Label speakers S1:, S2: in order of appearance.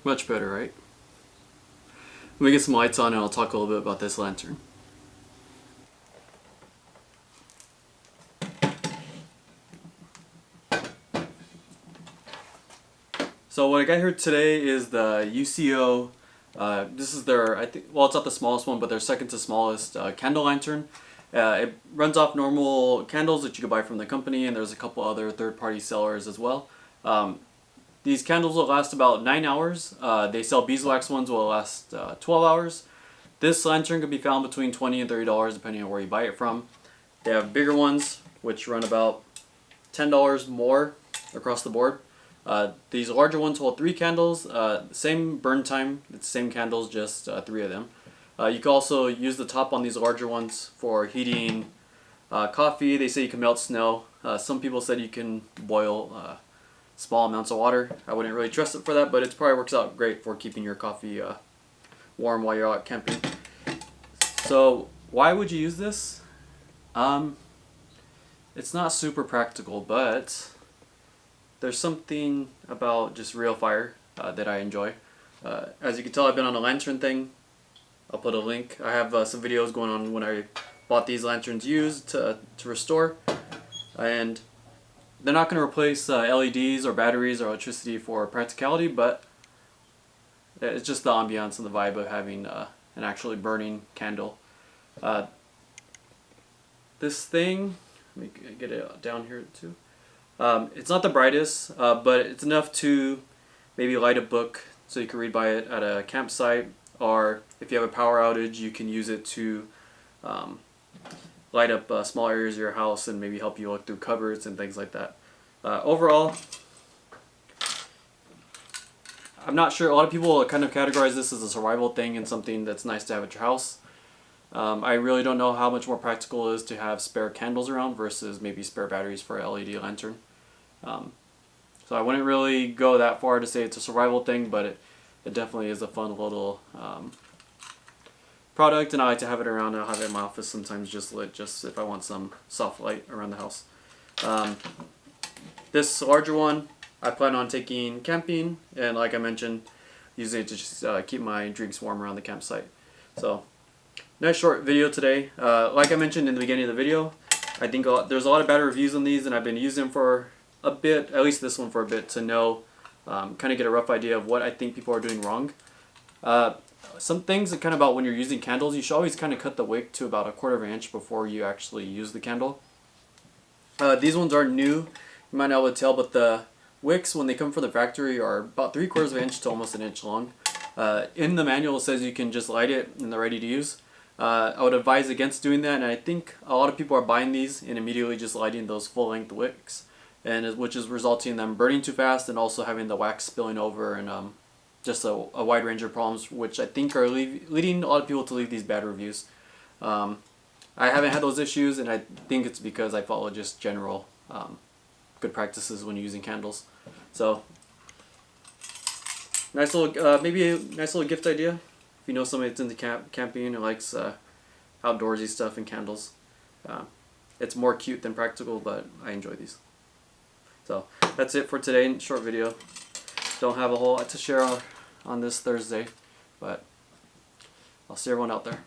S1: Much better, right? Let me get some lights on and I'll talk a little bit about this lantern. So what I got here today is the UCO, this is their, I think, well, it's not the smallest one, but their second to smallest candle lantern. It runs off normal candles that you can buy from the company, and there's a couple other third-party sellers as well. These candles will last about 9 hours. They sell beeswax ones will last 12 hours. This lantern can be found between $20 and $30 depending on where you buy it from. They have bigger ones which run about $10 more across the board. These larger ones hold 3 candles, same burn time, it's the same candles, just 3 of them. You can also use the top on these larger ones for heating coffee. They say you can melt snow. Some people said you can boil small amounts of water. I wouldn't really trust it for that, but it probably works out great for keeping your coffee warm while you're out camping. So why would you use this? It's not super practical, but there's something about just real fire that I enjoy. As you can tell, I've been on a lantern thing. I'll put a link. I have some videos going on when I bought these lanterns used to restore. And they're not going to replace LEDs or batteries or electricity for practicality, but it's just the ambiance and the vibe of having an actually burning candle. This thing, let me get it down here too. It's not the brightest, but it's enough to maybe light a book so you can read by it at a campsite, or if you have a power outage you can use it to light up small areas of your house and maybe help you look through cupboards and things like that. Overall, I'm not sure, a lot of people kind of categorize this as a survival thing and something that's nice to have at your house. I really don't know how much more practical it is to have spare candles around versus maybe spare batteries for a LED lantern. So I wouldn't really go that far to say it's a survival thing, but it definitely is a fun little product, and I like to have it around. I'll have it in my office sometimes just lit, just if I want some soft light around the house. This larger one I plan on taking camping, and like I mentioned, using it to just keep my drinks warm around the campsite. So nice short video today. Like I mentioned in the beginning of the video, I think there's a lot of bad reviews on these, and I've been using them for a bit, at least this one for a bit, to know, kind of get a rough idea of what I think people are doing wrong. Some things kind of about when you're using candles, you should always kind of cut the wick to about 1/4 of an inch before you actually use the candle. These ones are new, you might not be able to tell, but the wicks when they come from the factory are about 3/4 of an inch to almost an inch long. In the manual it says you can just light it and they're ready to use. I would advise against doing that, and I think a lot of people are buying these and immediately just lighting those full-length wicks, and which is resulting in them burning too fast and also having the wax spilling over, and just a wide range of problems, which I think are leading a lot of people to leave these bad reviews. I haven't had those issues, and I think it's because I follow just general good practices when using candles. So nice little, maybe a nice little gift idea if you know somebody that's into camping and likes outdoorsy stuff and candles. It's more cute than practical, but I enjoy these. So that's it for today. Short video. Don't have a whole lot to share on this Thursday, but I'll see everyone out there.